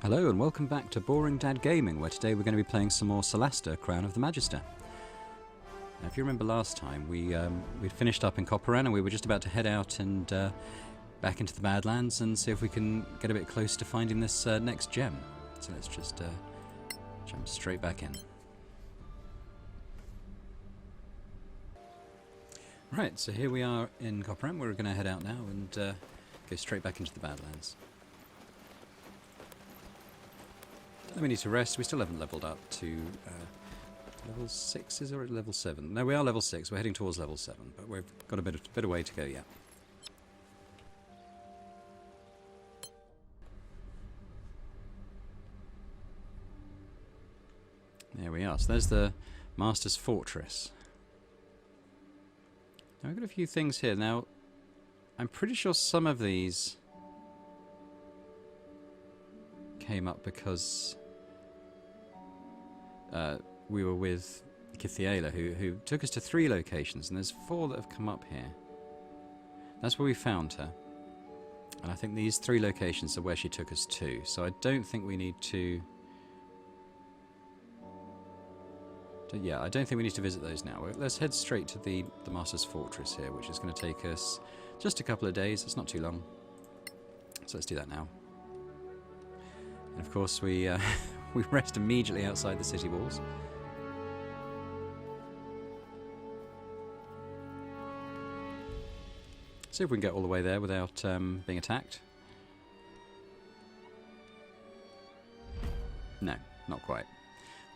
Hello and welcome back to Boring Dad Gaming, where today we're going to be playing some more Solasta, Crown of the Magister. Now, if you remember last time, we'd finished up in Coparran and we were just about to head out and back into the Badlands and see if we can get a bit close to finding this next gem. So let's just jump straight back in. Right, so here we are in Coparran. We're going to head out now and go straight back into the Badlands. Then we need to rest. We still haven't leveled up to level 6, is or level 7? No, we are level 6. We're heading towards level 7, but we've got a bit of way to go yet. There we are. So there's the Master's Fortress. Now we've got a few things here. Now, I'm pretty sure some of these came up because we were with Kithiela, who took us to 3 locations, and there's 4 that have come up here. That's where we found her. And I think these 3 locations are where she took us to, so I don't think we need to... Yeah, I don't think we need to visit those now. Let's head straight to the Master's Fortress here, which is going to take us just a couple of days. It's not too long. So let's do that now. And of course we we rest immediately outside the city walls. See if we can get all the way there without being attacked. No, not quite.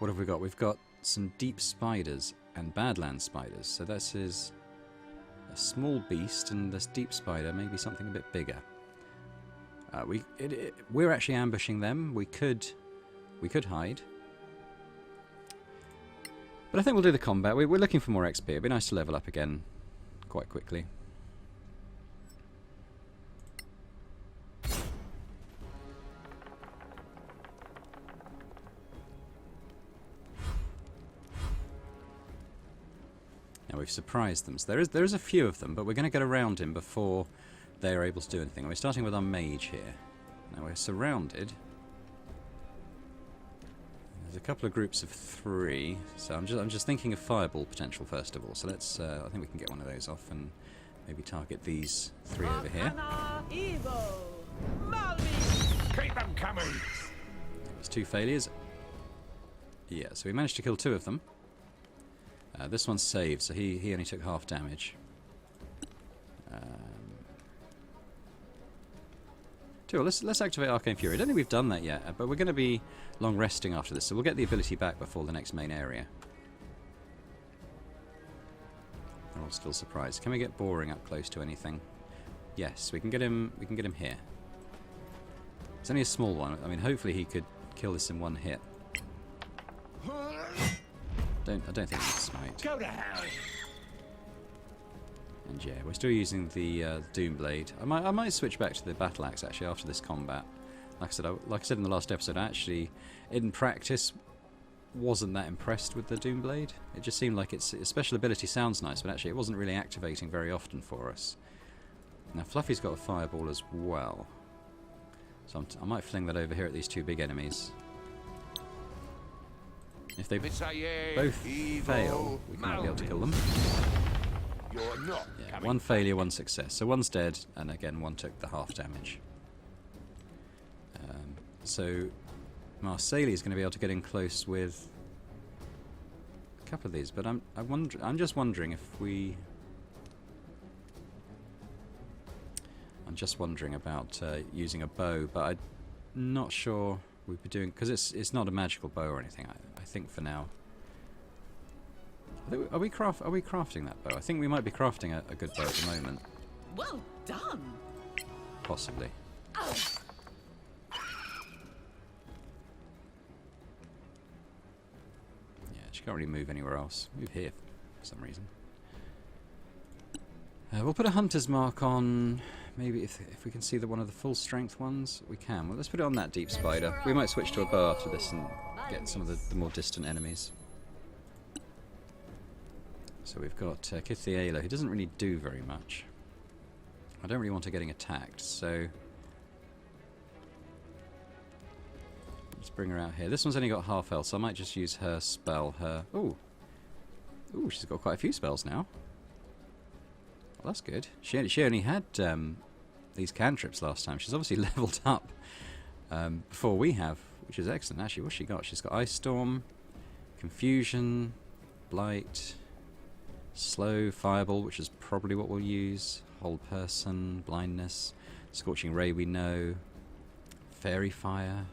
What have we got? We've got some deep spiders and badland spiders. So this is a small beast, and this deep spider may be something a bit bigger. We're actually ambushing them. We could hide, but I think we'll do the combat. We're looking for more XP. It'd be nice to level up again quite quickly. Now we've surprised them. So there is a few of them, but we're going to get around him before they are able to do anything. We're starting with our mage here. Now we're surrounded. There's a couple of groups of 3, so I'm just thinking of fireball potential first of all. So let's I think we can get one of those off and maybe target these 3 over here. Keep them coming. There's 2 failures. Yeah, so we managed to kill 2 of them. This one's saved, so he only took half damage. Let's activate Arcane Fury. I don't think we've done that yet, but we're going to be long resting after this, so we'll get the ability back before the next main area. They're all still surprised. Can we get Boring up close to anything? Yes, we can get him. We can get him here. It's only a small one. I mean, hopefully he could kill this in one hit. I don't think he needs smite. Go to hell. And yeah, we're still using the Doom Blade. I might switch back to the Battle Axe actually after this combat. Like I said in the last episode, I actually, in practice, wasn't that impressed with the Doom Blade. It just seemed like its special ability sounds nice, but actually it wasn't really activating very often for us. Now Fluffy's got a fireball as well, so I might fling that over here at these 2 big enemies. If they both fail, we might be able to kill them. You're not yeah, 1 failure, 1 success. So 1's dead, and again 1 took the half damage. So Marseille is going to be able to get in close with a couple of these, but I'm just wondering if we... I'm just wondering about using a bow, but I'm not sure we'd be doing, because it's not a magical bow or anything. I think for now. Are we crafting that bow? I think we might be crafting a good bow at the moment. Well done. Possibly. Oh. Yeah, she can't really move anywhere else. Move here for some reason. We'll put a hunter's mark on. Maybe if we can see one of the full strength ones, we can. Well, let's put it on that deep spider. We might switch to a bow after this and get some of the more distant enemies. So we've got Kithiela, who doesn't really do very much. I don't really want her getting attacked, so Let's bring her out here. This one's only got half health, so I might just use her spell. Ooh, she's got quite a few spells now. Well, that's good. She only had these cantrips last time. She's obviously leveled up before we have, which is excellent. Actually, what's she got? She's got Ice Storm, Confusion, Blight, Slow, Fireball, which is probably what we'll use. Hold Person, Blindness, Scorching Ray we know, Fairy Fire.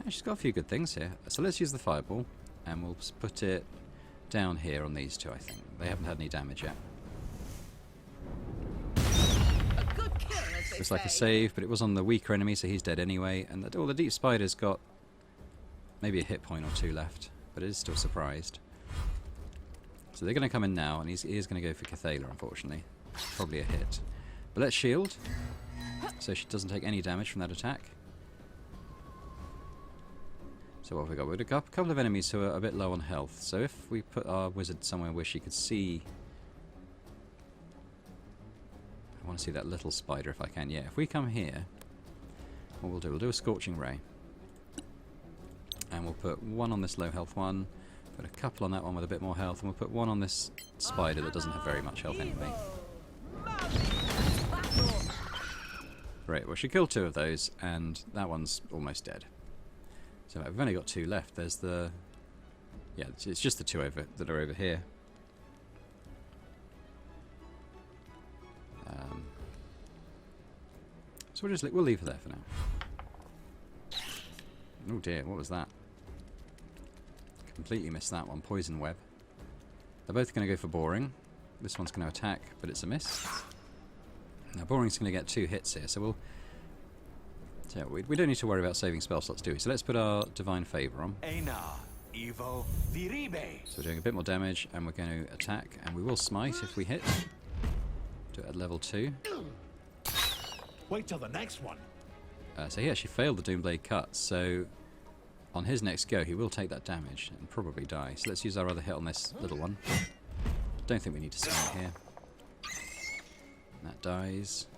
Yeah, she's got a few good things here. So let's use the Fireball, and we'll put it down here on these two, I think. They haven't had any damage yet. Looks like a save, but it was on the weaker enemy, so he's dead anyway. And the Deep Spider's got maybe a hit point or two left, but it is still surprised. So they're going to come in now, and he is going to go for Cathala, unfortunately. Probably a hit. But let's shield, so she doesn't take any damage from that attack. So what have we got? We've got a couple of enemies who are a bit low on health. So if we put our wizard somewhere where she could see... I want to see that little spider if I can. Yeah, if we come here, what we'll do a Scorching Ray. And we'll put one on this low health one, put a couple on that one with a bit more health, and we'll put one on this spider that doesn't have very much health anyway. Right, well she killed two of those, and that one's almost dead. So we've only got two left. There's the... yeah, it's just the two that are over here. So we'll leave her there for now. Oh dear, what was that? Completely missed that one. Poison Web. They're both going to go for Boring. This one's going to attack, but it's a miss. Now Boring's going to get 2 hits here, so we'll... so we don't need to worry about saving spell slots, do we? So let's put our Divine Favour on. So we're doing a bit more damage, and we're going to attack, and we will smite if we hit. Do it at level 2. Wait till the next one. So he actually failed the Doomblade cut, so on his next go he will take that damage and probably die. So let's use our other hit on this little one. Don't think we need to smite here. That dies.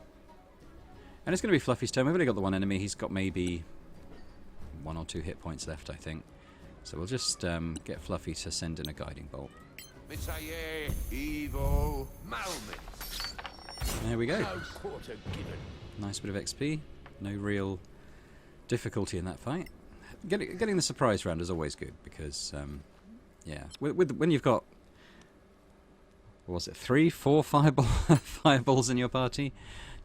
And it's going to be Fluffy's turn. We've only got the one enemy. He's got maybe 1 or 2 hit points left, I think. So we'll just get Fluffy to send in a Guiding Bolt. There we go. Nice bit of XP. No real difficulty in that fight. Getting the surprise round is always good because, yeah, when you've got, what was it, 3, 4 fireballs in your party,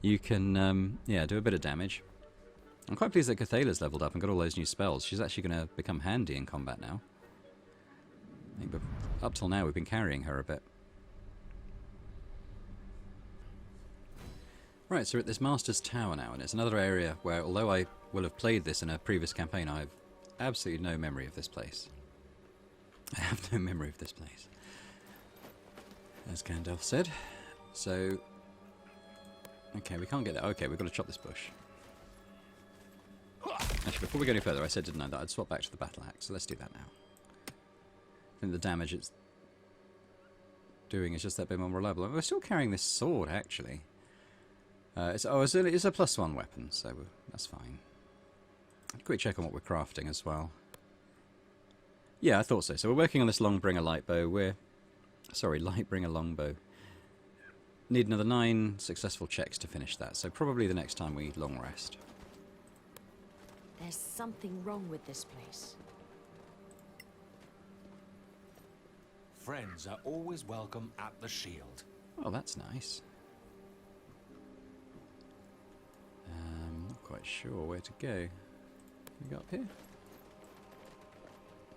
you can, yeah, do a bit of damage. I'm quite pleased that Cathala's leveled up and got all those new spells. She's actually going to become handy in combat now. I think up till now we've been carrying her a bit. Right, so we're at this Master's Tower now, and it's another area where, although I will have played this in a previous campaign, I have absolutely no memory of this place. I have no memory of this place, as Gandalf said. So, okay, we can't get there. Okay, we've got to chop this bush. Actually, before we go any further, I said, didn't I, that I'd swap back to the battle axe, so let's do that now. I think the damage it's doing is just that bit more reliable. We're still carrying this sword, actually. It's a +1 weapon, so that's fine. Quick check on what we're crafting as well. Yeah, I thought so. So we're working on this Longbringer Lightbow. Lightbringer Longbow. Need another 9 successful checks to finish that, so probably the next time we long rest. There's something wrong with this place. Friends are always welcome at the Shield. Oh, that's nice. Not quite sure where to go. Can we go up here?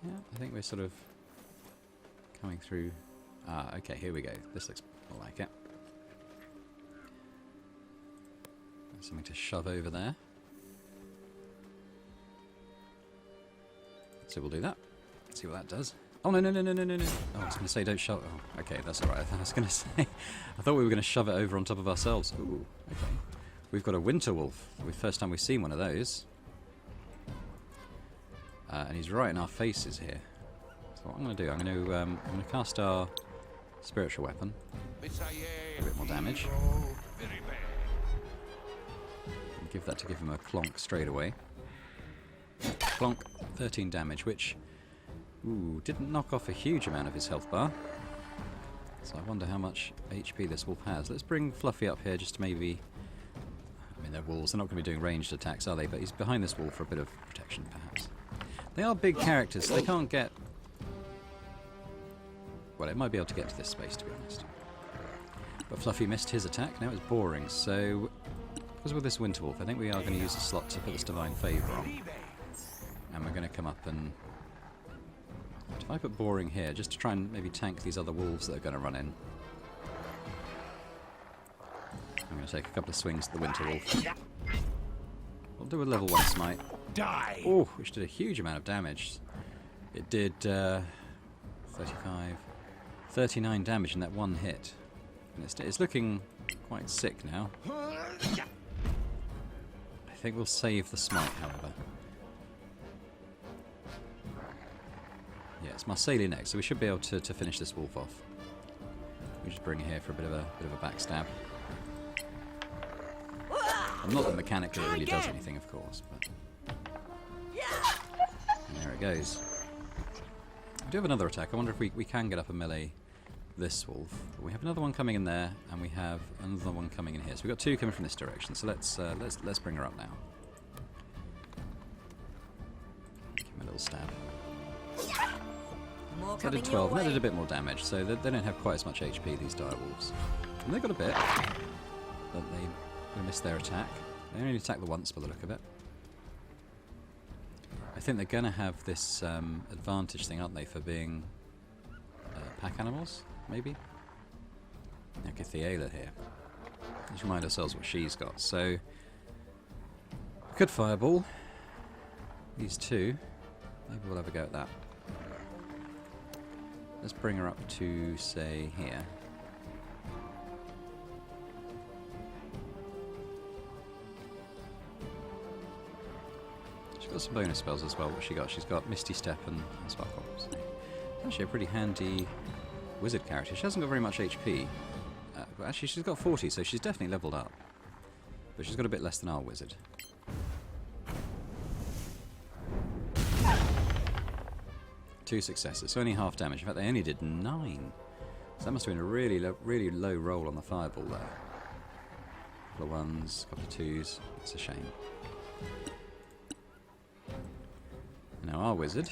Yeah, I think we're sort of coming through. Ah, okay, here we go. This looks more like it. There's something to shove over there. So we'll do that. See what that does. Oh, no. Oh, I was going to say don't shove. Oh, okay, that's alright. I was going to say, I thought we were going to shove it over on top of ourselves. Ooh, okay. We've got a Winter Wolf. First time we've seen one of those. And he's right in our faces here. So what I'm going to do, I'm going to cast our spiritual weapon. A bit more damage. And give that to give him a clonk straight away. Plonk, 13 damage, which didn't knock off a huge amount of his health bar. So I wonder how much HP this wolf has. Let's bring Fluffy up here just to maybe... I mean, they're wolves, they're not going to be doing ranged attacks, are they? But he's behind this wall for a bit of protection, perhaps. They are big characters, so they can't get... Well, it might be able to get to this space, to be honest. But Fluffy missed his attack, now it's boring, so... Because with this Winter Wolf, I think we are going to use a slot to put this Divine Favour on. And we're going to come up and... If I put boring here, just to try and maybe tank these other wolves that are going to run in. I'm going to take a couple of swings at the Winter Wolf. We'll do a level 1 smite. Die! Oh, which did a huge amount of damage. It did 35, 39 damage in that one hit. And it's looking quite sick now. I think we'll save the smite, however. Yeah, it's Marseille next, so we should be able to finish this wolf off. We just bring it here for a bit of a backstab. And not that mechanically it really does anything, of course, but... And there it goes. We do have another attack. I wonder if we can get up a melee this wolf. But we have another one coming in there, and we have another one coming in here. So we've got 2 coming from this direction. So let's bring her up now. Give him a little stab. That did 12. That did a bit more damage. So they don't have quite as much HP, these dire wolves. And they got a bit, but they missed their attack. They only attacked the once by the look of it. I think they're going to have this advantage thing, aren't they, for being pack animals, maybe? Like a Theala here. Let's remind ourselves what she's got. So, good fireball. These 2. Maybe we'll have a go at that. Let's bring her up to, say, here. She's got some bonus spells as well. What she got? She's got Misty Step and Sparkle. So actually a pretty handy wizard character. She hasn't got very much HP. But actually she's got 40, so she's definitely leveled up. But she's got a bit less than our wizard. Two successes, so only half damage. In fact, they only did 9. So that must have been a really low roll on the fireball there. Couple of 1s, couple of 2s. It's a shame. Now our wizard.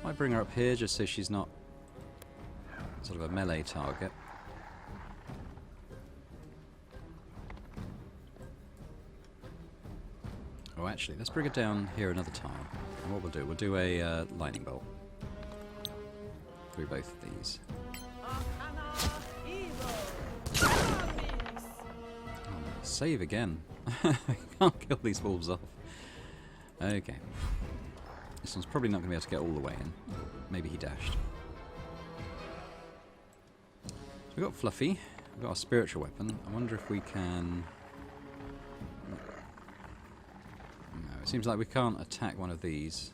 Might bring her up here just so she's not sort of a melee target. Oh, actually, let's bring it down here another time. And what we'll do a lightning bolt through both of these. Oh, save again. I can't kill these wolves off. Okay. This one's probably not going to be able to get all the way in. Maybe he dashed. So we've got Fluffy. We've got our spiritual weapon. I wonder if we can... No, it seems like we can't attack one of these.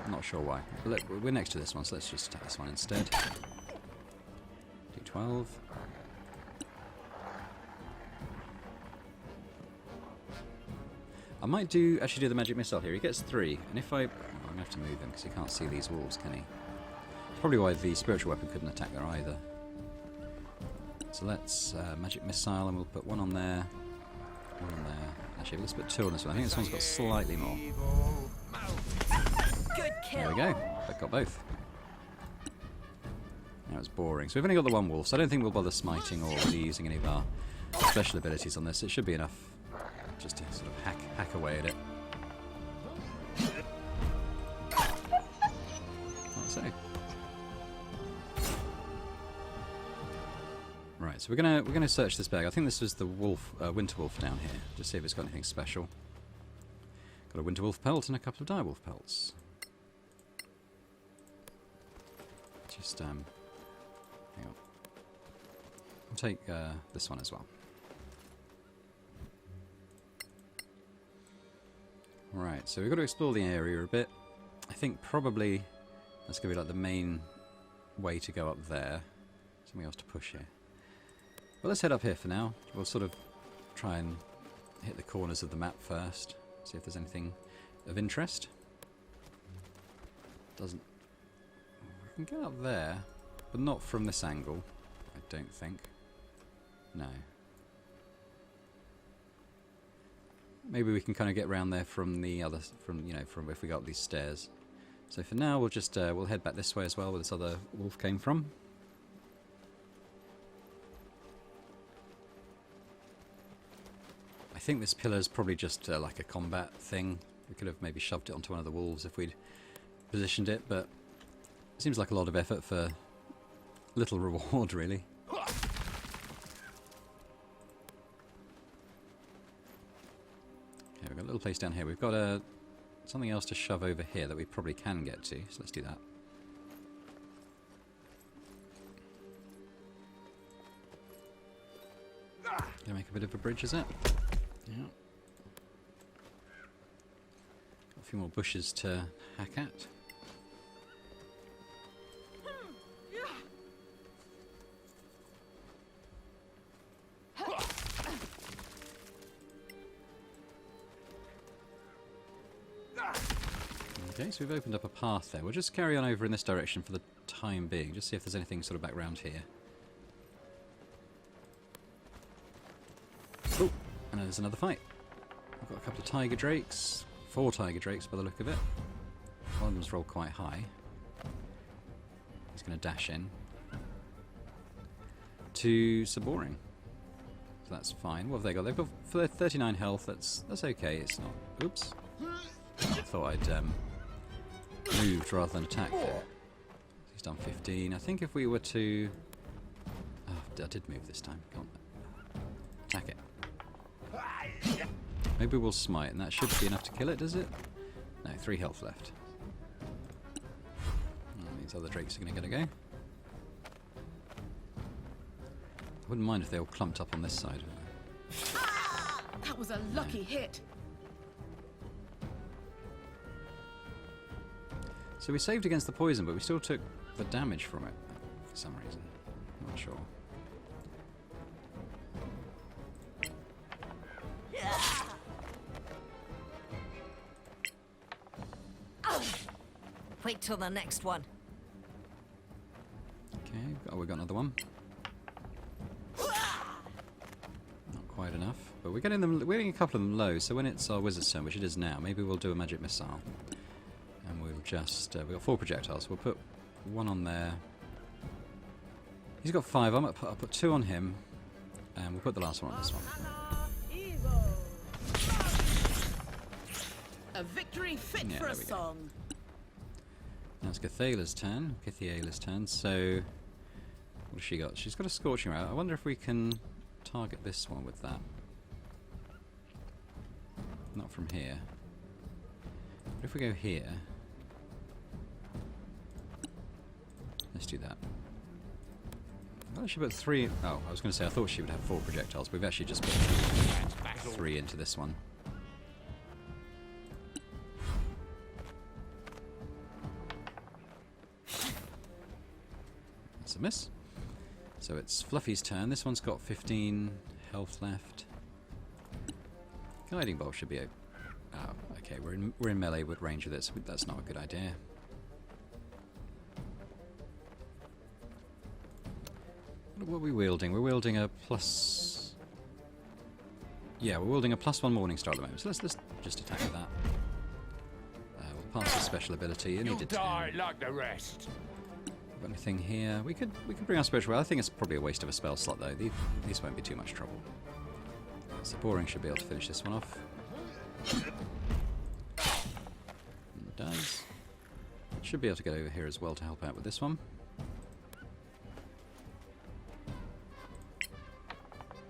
I'm not sure why. But look, we're next to this one, so let's just attack this one instead. D12. I might actually do the magic missile here. He gets 3, and if I'm going to have to move him because he can't see these walls, can he? That's probably why the spiritual weapon couldn't attack there either. So let's magic missile, and we'll put 1 on there, 1 on there. Actually, let's put 2 on this one. I think this one's got slightly more. Good kill. There we go. That got both. Now it's boring. So we've only got the 1 wolf, so I don't think we'll bother smiting or really using any of our special abilities on this. It should be enough just to sort of hack away at it. Like so. Right, so we're gonna search this bag. I think this was the wolf, winter wolf down here. Just see if it's got anything special. Got a winter wolf pelt and a couple of dire wolf pelts. Just hang on. I'll take this one as well. Right, so we've got to explore the area a bit. I think probably that's going to be like the main way to go up there. Something else to push here. Well, let's head up here for now. We'll sort of try and hit the corners of the map first. See if there's anything of interest. Doesn't... We can get up there, but not from this angle, I don't think. No. Maybe we can kind of get round there from the other... from, you know, from if we go up these stairs. So for now, we'll just... we'll head back this way as well, where this other wolf came from. I think this pillar is probably just like a combat thing. We could have maybe shoved it onto one of the wolves if we'd positioned it, but it seems like a lot of effort for little reward, really. Okay, we've got a little place down here. We've got something else to shove over here that we probably can get to, so let's do that. Gonna make a bit of a bridge, is it? Yeah. Got a few more bushes to hack at. Okay, so we've opened up a path there. We'll just carry on over in this direction for the time being, just see if there's anything sort of back round here. Oh, and there's another fight. I've got a couple of tiger drakes, 4 tiger drakes by the look of it. One of them's rolled quite high. He's going to dash in to Saboring. So that's fine. What have they got? They've got for their 39 health. That's okay. It's not. Oops. I thought I'd moved rather than attack there. He's done 15. I think if we were to... Oh, I did move this time. Come on. Attack it. Maybe we'll smite, and that should be enough to kill it, does it? No, 3 health left. Oh, these other drakes are going to get a go. I wouldn't mind if they all clumped up on this side. That was a lucky hit. So we saved against the poison, but we still took the damage from it for some reason. I'm not sure. Wait till the next one. Okay, oh, we've got another one. Not quite enough, but we're getting them. We're getting a couple of them low. So when it's our wizard's turn, which it is now, maybe we'll do a magic missile, and we'll just. We've got 4 projectiles. We'll put 1 on there. He's got 5. I'll put 2 on him, and we'll put the last one on this one. A victory fit Yeah, for a there we go. song. Now it's Gathala's turn, Kithiala's turn, so what has she got? She's got a Scorching Ray. I wonder if we can target this one with that. Not from here. But if we go here... Let's do that. I thought she put 3... Oh, I was going to say I thought she would have 4 projectiles, but we've actually just put 3 into this one. A miss. So it's Fluffy's turn. This one's got 15 health left. Guiding bolt should be a... Oh, okay. We're in melee with range with it, so that's not a good idea. What are we wielding? We're wielding a plus... Yeah, we're wielding a +1 Morning Star at the moment. So let's just attack with that. We'll pass the special ability. You need to die like the rest. Got anything here? We could bring our spiritual. I think it's probably a waste of a spell slot though. These won't be too much trouble. Saboring should be able to finish this one off. And it does. Should be able to get over here as well to help out with this one.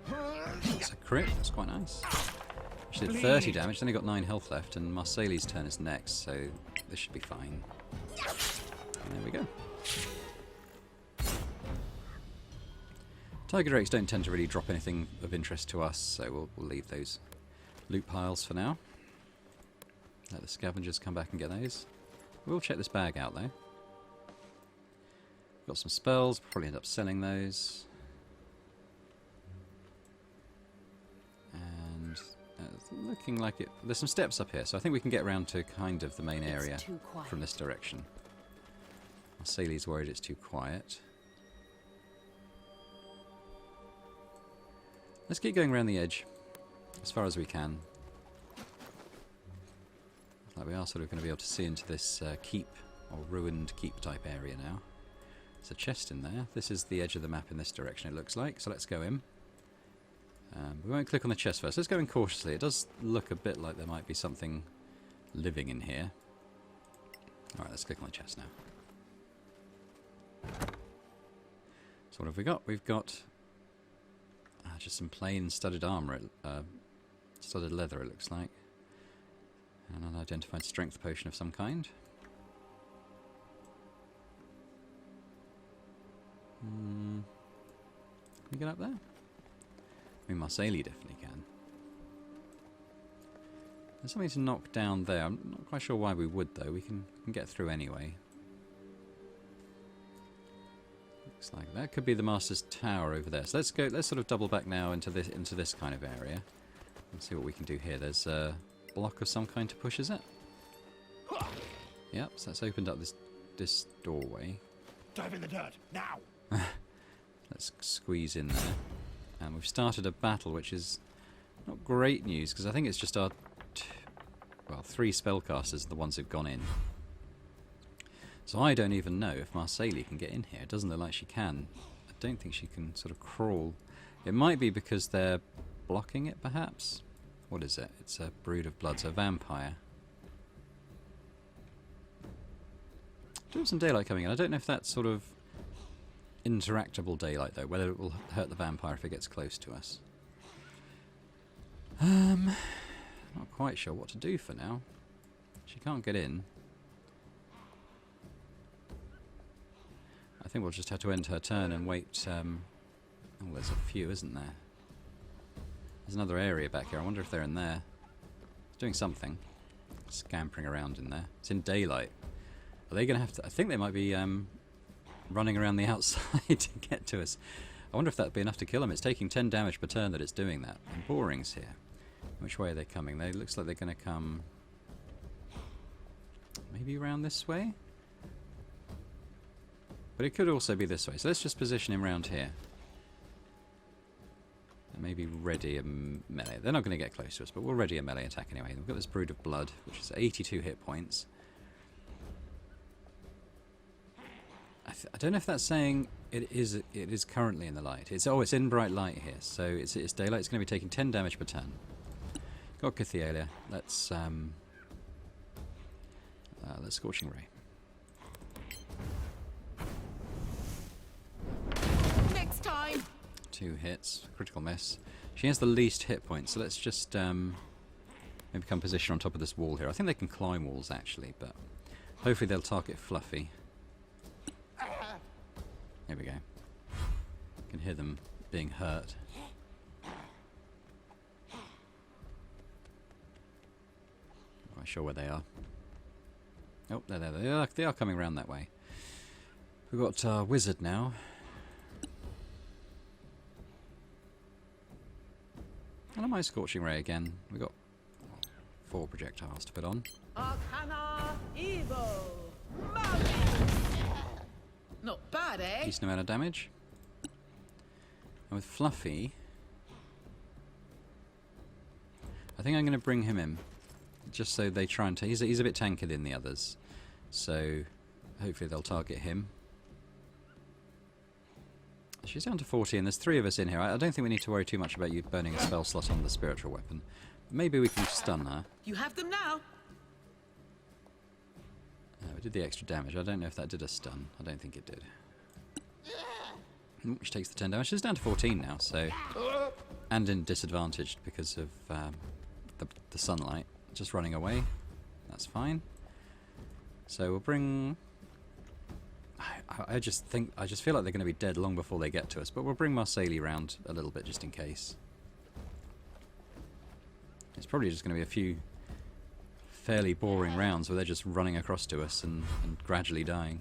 That's a crit. That's quite nice. She did 30 damage. Then he got 9 health left, and Marceli's turn is next, so this should be fine. And there we go. Tiger drakes don't tend to really drop anything of interest to us, so we'll leave those loot piles for now. Let the scavengers come back and get those. We'll check this bag out though. Got some spells, probably end up selling those. looking like it. There's some steps up here, so I think we can get around to kind of the main area It's too quiet. from this direction. Sally's worried it's too quiet. Let's keep going around the edge as far as we can. Like we are sort of going to be able to see into this keep or ruined keep type area now. There's a chest in there. This is the edge of the map in this direction, it looks like. So let's go in. We won't click on the chest first. Let's go in cautiously. It does look a bit like there might be something living in here. Alright, let's click on the chest now. So what have we got? We've got just some plain studded armour, studded leather it looks like. And an unidentified strength potion of some kind. Can we get up there? I mean, Marseille definitely can. There's something to knock down there. I'm not quite sure why we would, though. We can get through anyway. Looks like that could be the Master's Tower over there. So let's go. Let's sort of double back now into this kind of area and see what we can do here. There's a block of some kind to push, is it? Yep. So that's opened up this doorway. Dive in the dirt, now! Let's squeeze in there. And we've started a battle, which is not great news, because I think it's just our 3 spellcasters are the ones who've gone in. So I don't even know if Marseille can get in here. It doesn't look like she can. I don't think she can sort of crawl. It might be because they're blocking it, perhaps? What is it? It's a brood of blood, so a vampire. Doing some daylight coming in. I don't know if that's sort of interactable daylight, though, whether it will hurt the vampire if it gets close to us. Not quite sure what to do for now. She can't get in. I think we'll just have to end her turn and wait. Oh, there's a few, isn't there? There's another area back here. I wonder if they're in there. It's doing something. Scampering around in there. It's in daylight. Are they going to have to... I think they might be running around the outside to get to us. I wonder if that'd be enough to kill them. It's taking 10 damage per turn that it's doing that. And Boring's here. Which way are they coming? It looks like they're going to come... maybe around this way? But it could also be this way. So let's just position him around here. And maybe ready a melee. They're not going to get close to us, but we'll ready a melee attack anyway. We've got this brood of blood, which is 82 hit points. I don't know if that's saying it is currently in the light. It's in bright light here, so it's daylight. It's going to be taking 10 damage per turn. Got Cathelia. Let's Scorching Ray. Next time. 2 hits, critical miss. She has the least hit points, so let's just maybe come position on top of this wall here. I think they can climb walls actually, but hopefully they'll target Fluffy. There we go. I can hear them being hurt. Not quite sure where they are. Oh, there they are. They are coming around that way. We've got our wizard now. And I might Scorching Ray again. We've got 4 projectiles to put on. Arcana Evil. Not bad, eh? Decent amount of damage. And with Fluffy, I think I'm going to bring him in, just so they try and... he's a bit tankier than the others, so hopefully they'll target him. She's down to 40, and there's 3 of us in here. I don't think we need to worry too much about you burning a spell slot on the spiritual weapon. Maybe we can stun her. You have them now. We did the extra damage. I don't know if that did a stun. I don't think it did. Which takes the 10 damage. She's down to 14 now, so... and in disadvantaged because of the sunlight. Just running away. That's fine. So we'll bring... I just feel like they're going to be dead long before they get to us, but we'll bring Marseille round a little bit just in case. It's probably just going to be a few fairly boring rounds where they're just running across to us and gradually dying.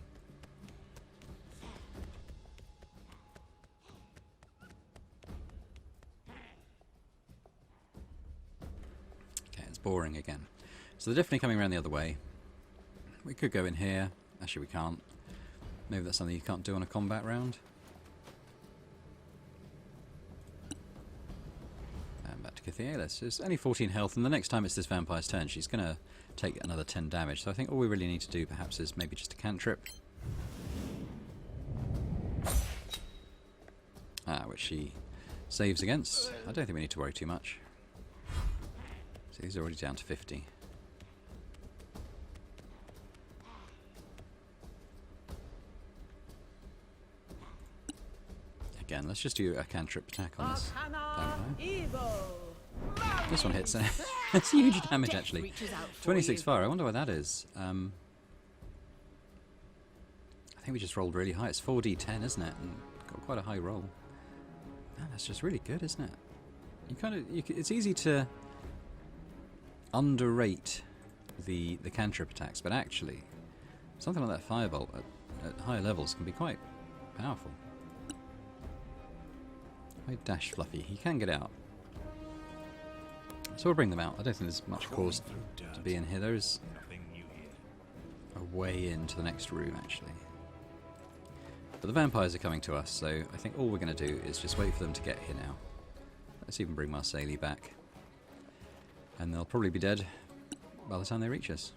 boring again. So they're definitely coming around the other way. We could go in here. Actually, we can't. Maybe that's something you can't do on a combat round. And back to Kithialis. It's only 14 health, and the next time it's this vampire's turn, she's going to take another 10 damage. So I think all we really need to do, perhaps, is maybe just a cantrip. Which she saves against. I don't think we need to worry too much. So he's already down to 50. Again, let's just do a cantrip attack on this vampire. This one hits. It's huge damage, actually. 26 fire. I wonder why that is. I think we just rolled really high. It's 4d10, isn't it? And got quite a high roll. Man, that's just really good, isn't it? You kind of, it's easy to underrate the cantrip attacks, but actually, something like that firebolt at higher levels can be quite powerful. I dash Fluffy. He can get out. So we'll bring them out. I don't think there's much cause to be in here. There's a way into the next room, actually. But the vampires are coming to us, so I think all we're going to do is just wait for them to get here now. Let's even bring Marseille back. And they'll probably be dead by the time they reach us.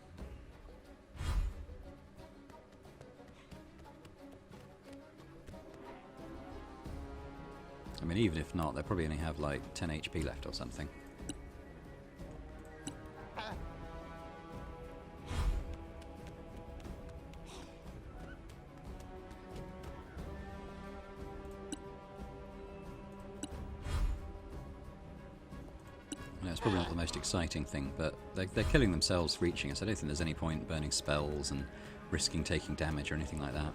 I mean, even if not, they probably only have like 10 HP left or something. It's probably not the most exciting thing, but they're killing themselves reaching us. I don't think there's any point burning spells and risking taking damage or anything like that.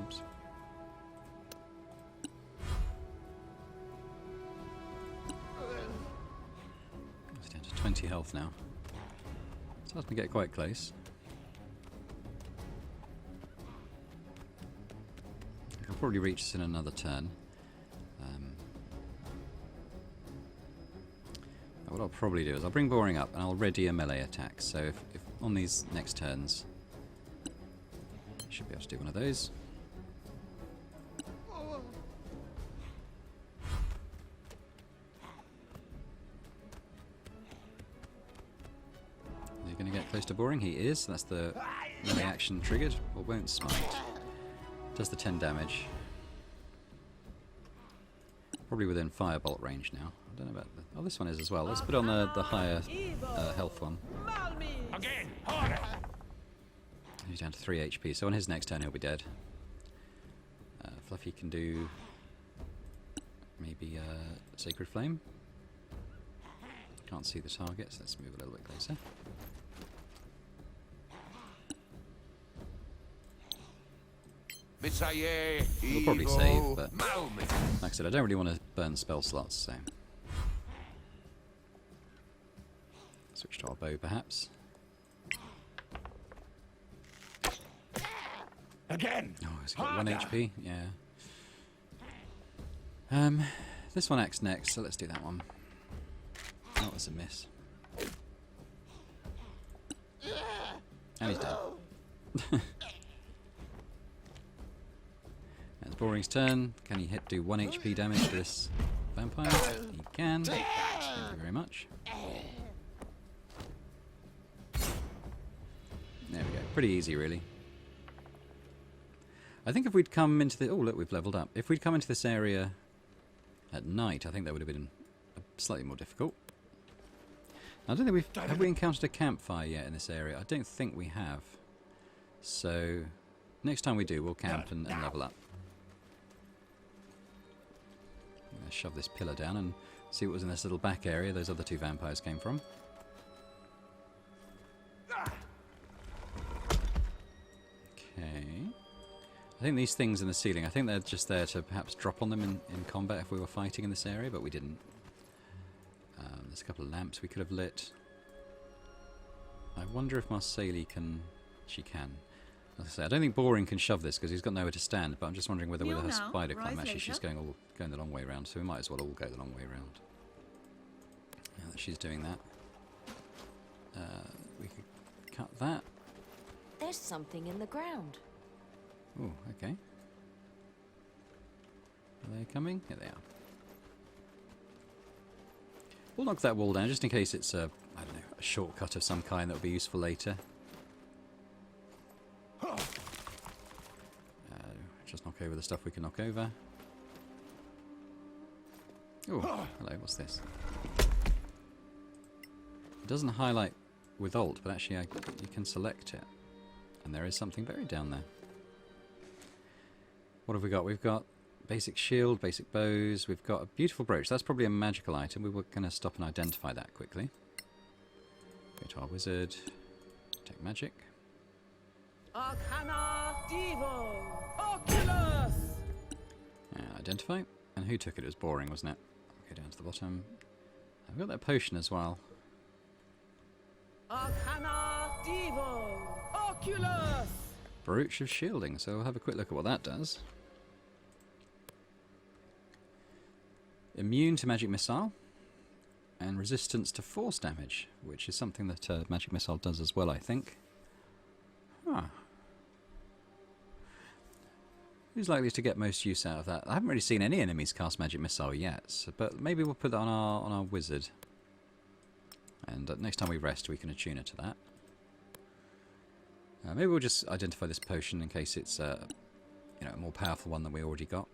Oops. It's down to 20 health now. Starting to get quite close. I'll probably reach this in another turn. What I'll probably do is I'll bring Boring up and I'll ready a melee attack. So if on these next turns, I should be able to do one of those. Going to get close to Boring. He is. That's the melee action triggered. Or won't smite. Does the 10 damage. Probably within firebolt range now. I don't know about the... Oh, this one is as well. Let's put on the higher health one. Again, harder. He's down to 3 HP. So on his next turn he'll be dead. Fluffy can do maybe Sacred Flame. Can't see the target, so let's move a little bit closer. We'll probably save, but like I said, I don't really want to burn spell slots, so switch to our bow, perhaps. Again. Oh, it's got 1 HP. Yeah. This one acts next, so let's do that one. That was a miss. And he's dead. It's Boring's turn. Can he do 1 HP damage to this vampire? He can. Thank you very much. There we go. Pretty easy, really. I think if we'd come into the... Oh, look, we've leveled up. If we'd come into this area at night, I think that would have been slightly more difficult. I don't think have we encountered a campfire yet in this area? I don't think we have. So next time we do, we'll camp and level up. I'm going to shove this pillar down and see what was in this little back area those other 2 vampires came from. Okay. I think these things in the ceiling, I think they're just there to perhaps drop on them in combat if we were fighting in this area, but we didn't. There's a couple of lamps we could have lit. I wonder if Marceli can... She can. As I say, I don't think Boring can shove this because he's got nowhere to stand, but I'm just wondering whether with Kneel her now, spider climb, rise actually she's later. going the long way round, so we might as well all go the long way round. Now that she's doing that, we could cut that. There's something in the ground. Oh, okay. Are they coming? Here they are. We'll knock that wall down just in case it's a, I don't know, a shortcut of some kind that will be useful later. Just knock over the stuff we can knock over. Oh, hello, what's this? It doesn't highlight with Alt, but actually you can select it. And there is something buried down there. What have we got? We've got basic shield, basic bows. We've got a beautiful brooch. That's probably a magical item. We were going to stop and identify that quickly. Go to our wizard. Take magic. Arcana Devo Oculus! And identify. And who took it? It was Boring, wasn't it? Go down to the bottom. I've got that potion as well. Arcana Devo Oculus! Brooch of shielding. So we'll have a quick look at what that does. Immune to magic missile. And resistance to force damage, which is something that magic missile does as well, I think. Huh. Who's likely to get most use out of that? I haven't really seen any enemies cast magic missile yet, so, but maybe we'll put that on our wizard. And next time we rest, we can attune her to that. Maybe we'll just identify this potion in case it's a more powerful one than we already got.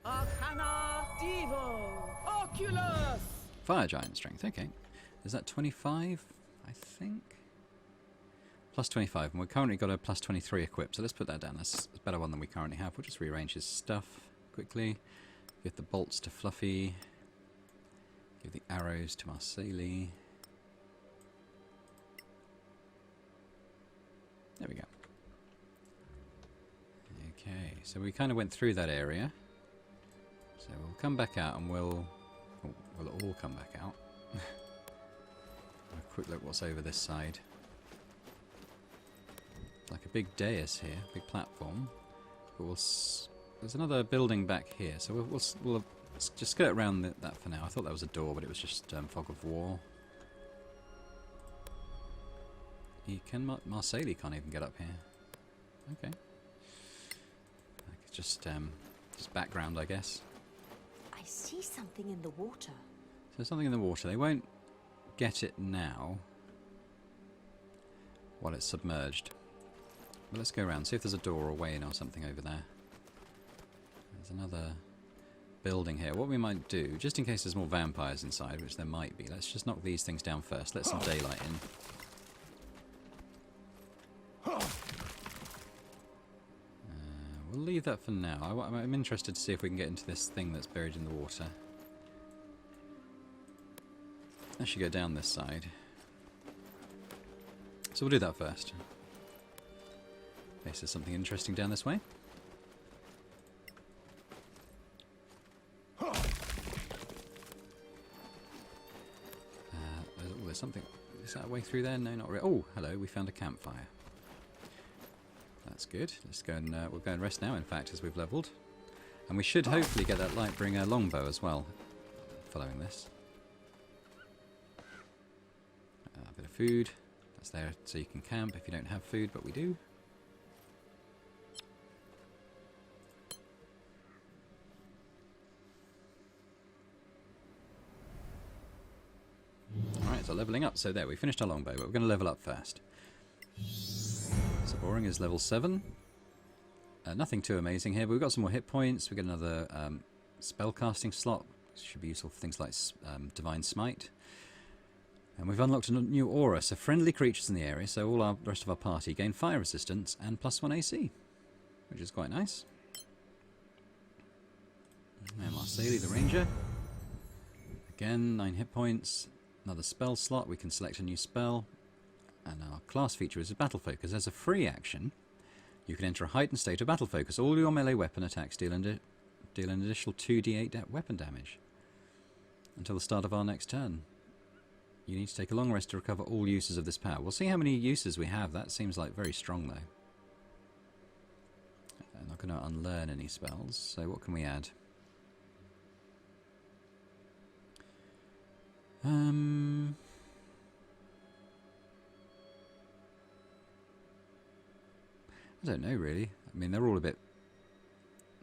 Arcana Devo Oculus! Fire giant strength. Okay, is that 25? I think. Plus 25, and we've currently got a plus 23 equipped, so let's put that down. That's a better one than we currently have. We'll just rearrange his stuff quickly. Give the bolts to Fluffy. Give the arrows to Marceli. There we go. Okay, so we kind of went through that area. So we'll come back out and we'll all come back out. Have a quick look what's over this side. Like a big dais here, big platform. But there's another building back here, so we'll just skirt around that for now. I thought that was a door, but it was just fog of war. Marceli can't even get up here. Okay. Just background, I guess. I see something in the water. So something in the water. They won't get it now while it's submerged. But let's go around, see if there's a door or way in or something over there. There's another building here. What we might do, just in case there's more vampires inside, which there might be, let's just knock these things down first. Let some daylight in. We'll leave that for now. I'm interested to see if we can get into this thing that's buried in the water. I should go down this side. So we'll do that first. In case there's something interesting down this way. There's something. Is that a way through there? No, not really. Oh, hello. We found a campfire. That's good. Let's go and we'll go and rest now. In fact, as we've leveled, and we should hopefully get that Lightbringer longbow as well. Following this, a bit of food. That's there so you can camp if you don't have food, but we do. Alright, so leveling up. So there, we finished our longbow, but we're going to level up first. So Boring is level 7. Nothing too amazing here, but we've got some more hit points. We get another spellcasting slot. Should be useful for things like Divine Smite. And we've unlocked a new aura, so friendly creatures in the area, so all the rest of our party gain fire resistance and +1 AC, which is quite nice. And Marceli the Ranger. Again, 9 hit points. Another spell slot, we can select a new spell. And our class feature is a battle focus. As a free action, you can enter a heightened state of battle focus. All your melee weapon attacks deal an additional 2d8 weapon damage. until the start of our next turn. You need to take a long rest to recover all uses of this power. We'll see how many uses we have. That seems like very strong, though. I'm not going to unlearn any spells, so what can we add? I don't know, really. I mean, they're all a bit...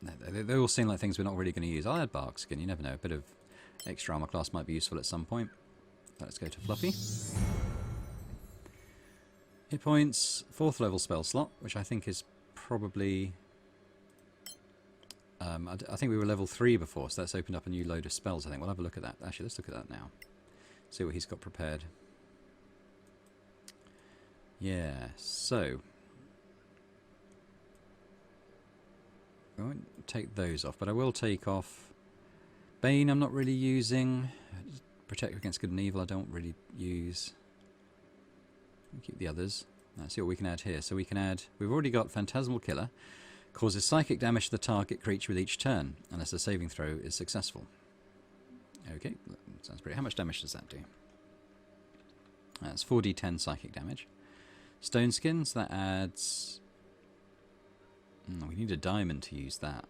They all seem like things we're not really going to use. I'll add Bark Skin, you never know. A bit of extra armor class might be useful at some point. Let's go to Fluffy. Hit points, 4th level spell slot, which I think is probably... I think we were level 3 before, so that's opened up a new load of spells, I think. We'll have a look at that. Actually, let's look at that now. See what he's got prepared. Yeah, so... I won't take those off, but I will take off... Bane I'm not really using. Protect against good and evil I don't really use. We'll keep the others. Let's see what we can add here. So we can add... We've already got Phantasmal Killer. Causes psychic damage to the target creature with each turn, unless the saving throw is successful. Okay, sounds pretty... How much damage does that do? That's 4d10 psychic damage. Stone Skins, that adds... we need a diamond to use that.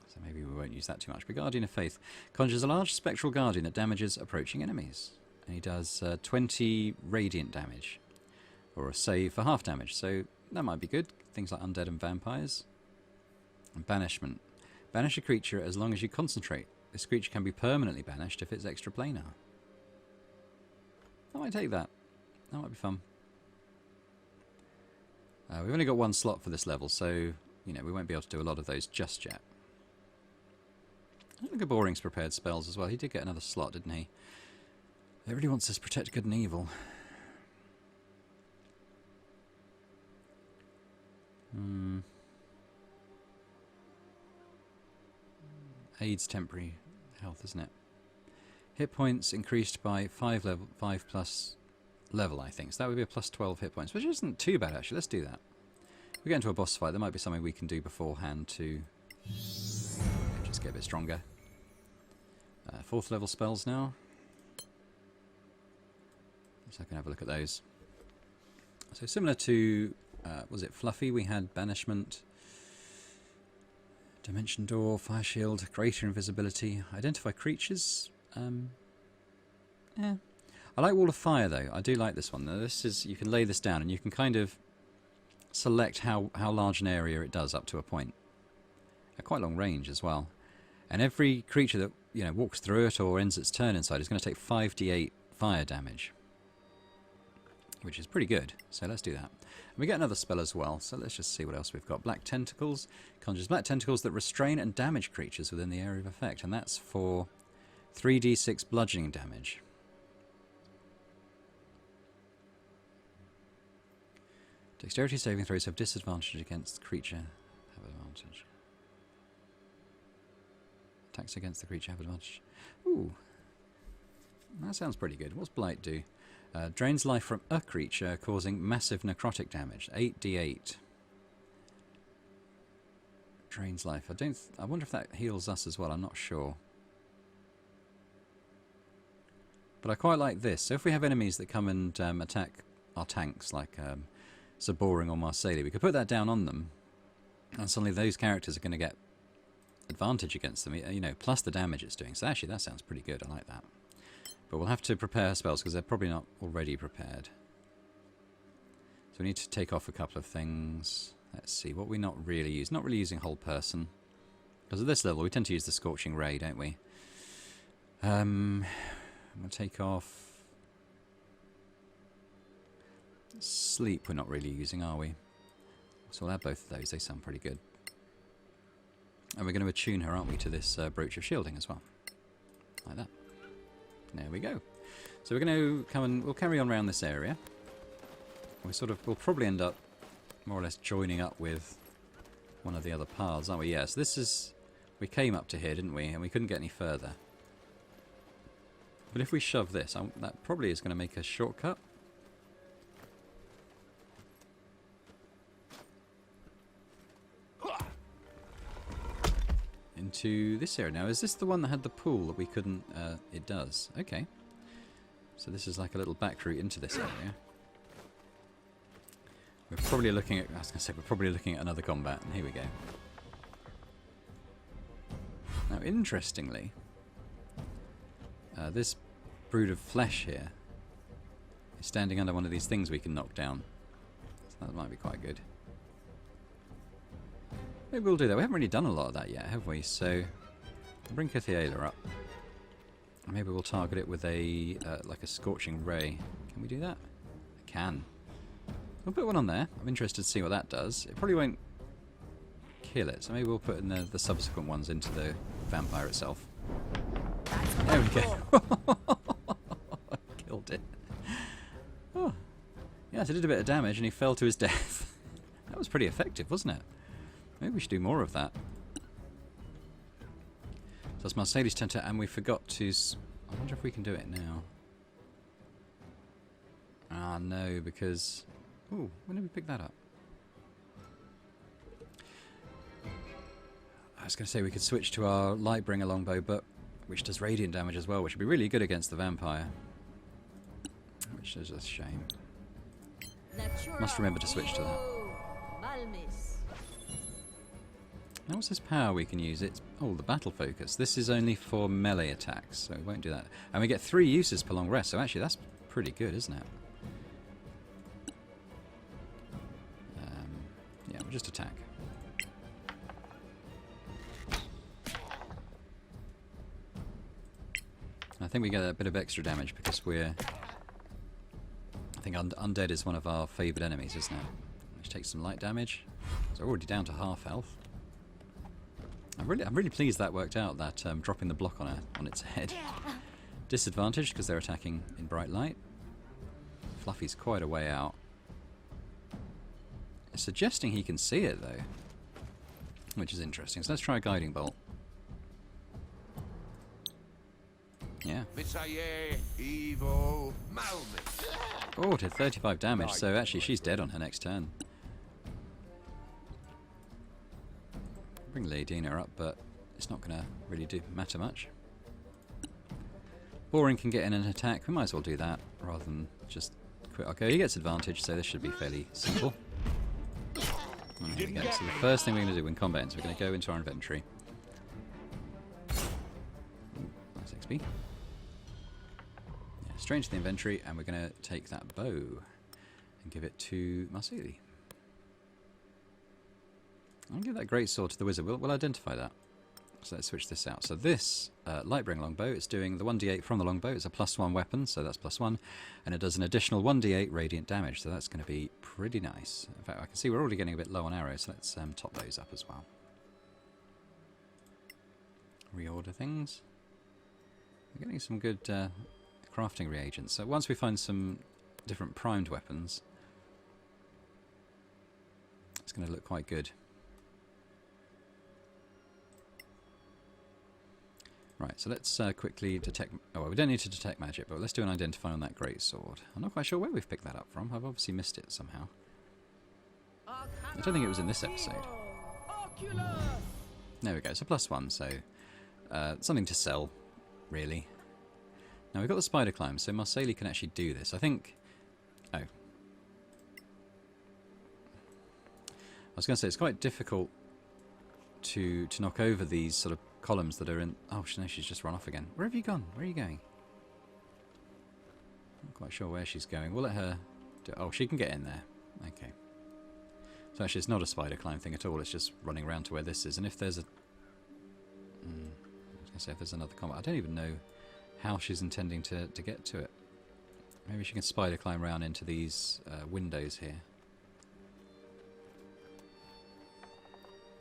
So maybe we won't use that too much. But Guardian of Faith conjures a large spectral guardian that damages approaching enemies. And he does 20 radiant damage. Or a save for half damage. So that might be good. Things like undead and vampires. And banishment. Banish a creature as long as you concentrate. This creature can be permanently banished if it's extra planar. I might take that. That might be fun. We've only got one slot for this level, so you know we won't be able to do a lot of those just yet. Look at Boring's prepared spells as well. He did get another slot, didn't he? It really wants us to protect good and evil. Aids temporary health, isn't it? Hit points increased by 5 plus level, I think. So that would be a plus 12 hit points, which isn't too bad, actually. Let's do that. If we get into a boss fight, there might be something we can do beforehand to just get a bit stronger. 4th level spells now. So I can have a look at those. So similar to, was it Fluffy? We had Banishment, Dimension Door, Fire Shield, Greater Invisibility, Identify Creatures. Yeah. I like Wall of Fire, though. I do like this one. Now, this is, you can lay this down and you can kind of select how large an area it does up to a point. At quite long range as well. And every creature that walks through it or ends its turn inside is going to take 5d8 fire damage. Which is pretty good. So let's do that. And we get another spell as well. So let's just see what else we've got. Black Tentacles. Conjures black tentacles that restrain and damage creatures within the area of effect. And that's for 3d6 bludgeoning damage. Dexterity saving throws have disadvantage against the creature. Have advantage. Attacks against the creature have advantage. Ooh. That sounds pretty good. What's Blight do? Drains life from a creature, causing massive necrotic damage. 8d8. Drains life. I wonder if that heals us as well. I'm not sure. But I quite like this. So if we have enemies that come and attack our tanks, like Saboring or Marseille, we could put that down on them, and suddenly those characters are going to get advantage against them, plus the damage it's doing. So actually that sounds pretty good. I like that. But we'll have to prepare spells because they're probably not already prepared. So we need to take off a couple of things. Let's see, what we not really use. Not really using Whole Person. Because at this level we tend to use the Scorching Ray, don't we? We'll take off... Sleep we're not really using, are we? So we'll add both of those. They sound pretty good. And we're going to attune her, aren't we, to this Brooch of Shielding as well. Like that. There we go. So we're going to we'll carry on around this area. We'll probably end up more or less joining up with one of the other paths, aren't we? Yes, this is... We came up to here, didn't we? And we couldn't get any further. But if we shove this, that probably is going to make a shortcut. into this area now. Is this the one that had the pool that we couldn't... it does. Okay. So this is like a little back route into this area. We're probably looking at... I was going to say, we're probably looking at another combat. And here we go. Now, interestingly, this brood of flesh here is standing under one of these things we can knock down. So that might be quite good. Maybe we'll do that. We haven't really done a lot of that yet, have we? So, I'll bring Kithiela up. And maybe we'll target it with a like a scorching ray. Can we do that? I can. We'll put one on there. I'm interested to see what that does. It probably won't kill it, so maybe we'll put in the subsequent ones into the vampire itself. There we go. Killed it. Oh. Yes, it did a bit of damage and he fell to his death. That was pretty effective, wasn't it? Maybe we should do more of that. So that's Marceli's turn to, and we forgot to... I wonder if we can do it now. Ah, no, because... Ooh, when did we pick that up? I was going to say we could switch to our Lightbringer longbow, but which does radiant damage as well, which would be really good against the vampire. Which is a shame. Must remember to switch to that. Now what's this power we can use? It's the battle focus. This is only for melee attacks, so we won't do that. And we get 3 uses per long rest, so actually that's pretty good, isn't it? Yeah, we'll just attack. I think we get a bit of extra damage because we're... I think undead is one of our favoured enemies, isn't it? Which takes some light damage. So we're already down to half health. I'm really pleased that worked out, that dropping the block on its head. Disadvantage because they're attacking in bright light. Fluffy's quite a way out. It's suggesting he can see it though, which is interesting. So let's try a guiding bolt. Yeah. Oh, it did 35 damage, so actually she's dead on her next turn. Bring Ladina up, but it's not going to really matter much. Boring can get in an attack. We might as well do that rather than just quit. Okay, he gets advantage, so this should be fairly simple. And there we go. So the first thing we're going to do in combat is we're going to go into our inventory. Nice XP. Yeah, straight into the inventory, and we're going to take that bow and give it to Marceli. I'll give that great sword to the wizard. We'll identify that. So let's switch this out. So this Lightbringer longbow is doing the 1d8 from the longbow. It's a +1 weapon, so that's +1. And it does an additional 1d8 radiant damage, so that's going to be pretty nice. In fact, I can see we're already getting a bit low on arrows, so let's top those up as well. Reorder things. We're getting some good crafting reagents. So once we find some different primed weapons, it's going to look quite good. Right, so let's quickly detect... Oh, well, we don't need to detect magic, but let's do an identify on that great sword. I'm not quite sure where we've picked that up from. I've obviously missed it somehow. I don't think it was in this episode. There we go, so +1, so something to sell, really. Now, we've got the spider climb, so Marceli can actually do this. I think... Oh. I was going to say, it's quite difficult to knock over these sort of columns that are in... Oh, no, she's just run off again. Where have you gone? Where are you going? Not quite sure where she's going. We'll let her... Oh, she can get in there. Okay. So actually, it's not a spider climb thing at all. It's just running around to where this is. And if there's a... I was going to say, if there's another combat... I don't even know how she's intending to get to it. Maybe she can spider climb around into these windows here.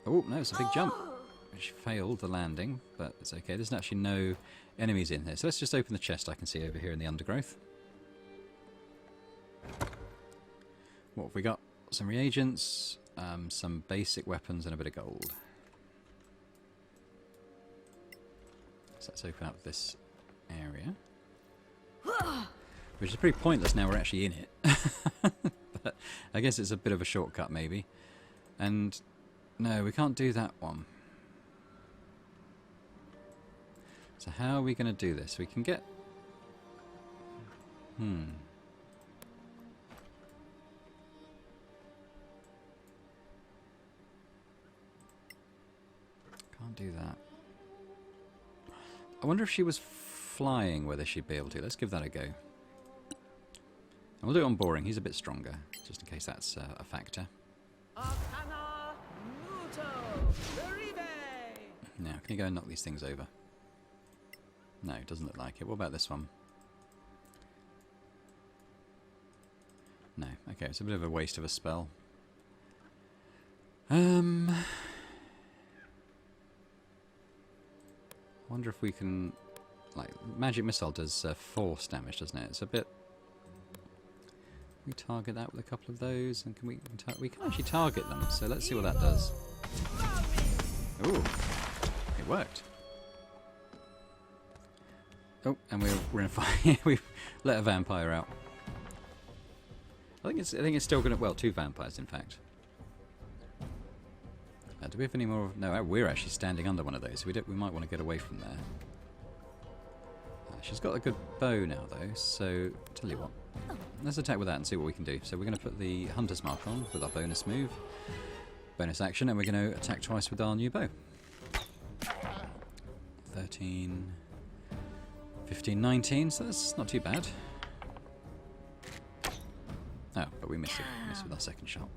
Oh, no, it's a big jump. Which failed the landing, but it's okay. There's actually no enemies in here. So let's just open the chest I can see over here in the undergrowth. What have we got? Some reagents, some basic weapons, and a bit of gold. So let's open up this area. Which is pretty pointless now we're actually in it. But I guess it's a bit of a shortcut maybe. And no, we can't do that one. So how are we going to do this? We can get... Can't do that. I wonder if she was flying, whether she'd be able to. Let's give that a go. And we'll do it on boring. He's a bit stronger, just in case that's a factor. Arcana Muto Uribe. Now, can you go and knock these things over? No, it doesn't look like it. What about this one? No. Okay, it's a bit of a waste of a spell. I wonder if we can... Like, Magic Missile does force damage, doesn't it? It's a bit... We target that with a couple of those, and can we can actually target them, so let's see what that does. Ooh, it worked. Oh, and we're in a fight. We've let a vampire out. I think it's still going to... Well, 2 vampires, in fact. Do we have any more? No, we're actually standing under one of those. We might want to get away from there. She's got a good bow now, though, so tell you what. Let's attack with that and see what we can do. So we're going to put the Hunter's Mark on with our bonus move. Bonus action, and we're going to attack twice with our new bow. 13, 15, 19, so that's not too bad. Oh, but we missed it. Missed with our second shot.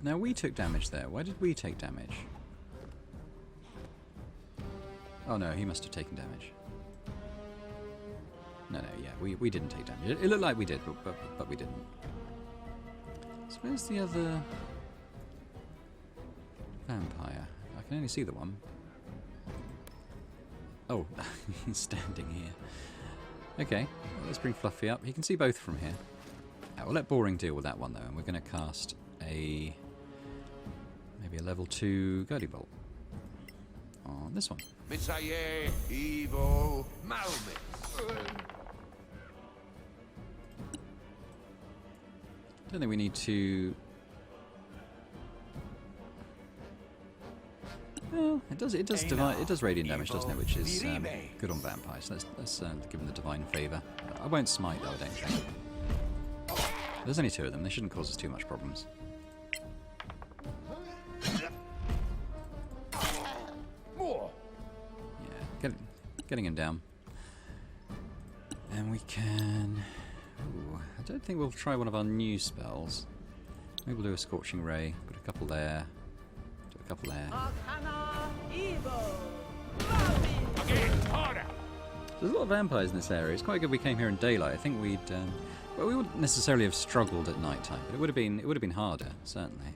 Now we took damage there. Why did we take damage? Oh no, he must have taken damage. No, yeah, we didn't take damage. It looked like we did, but we didn't. So where's the other vampire? I can only see the one. Oh, he's standing here. Okay, well, let's bring Fluffy up. He can see both from here. We'll let Boring deal with that one though, and we're going to cast maybe a level 2 Guardian Bolt on this one. Misaye, Evo, Malmit. Don't think we need to... Well, it does divine, it does radiant damage, doesn't it? Which is good on vampires. Let's give him the divine favour. I won't smite though, I don't think. There's only 2 of them. They shouldn't cause us too much problems. More. Yeah, getting him down. And we can... Ooh, I don't think we'll try one of our new spells. Maybe we'll do a Scorching Ray. Put a couple there. Do a couple there. Arcana Evo. Again, harder. There's a lot of vampires in this area. It's quite good we came here in daylight. I think we'd... well, we wouldn't necessarily have struggled at night time, but it would have been harder, certainly.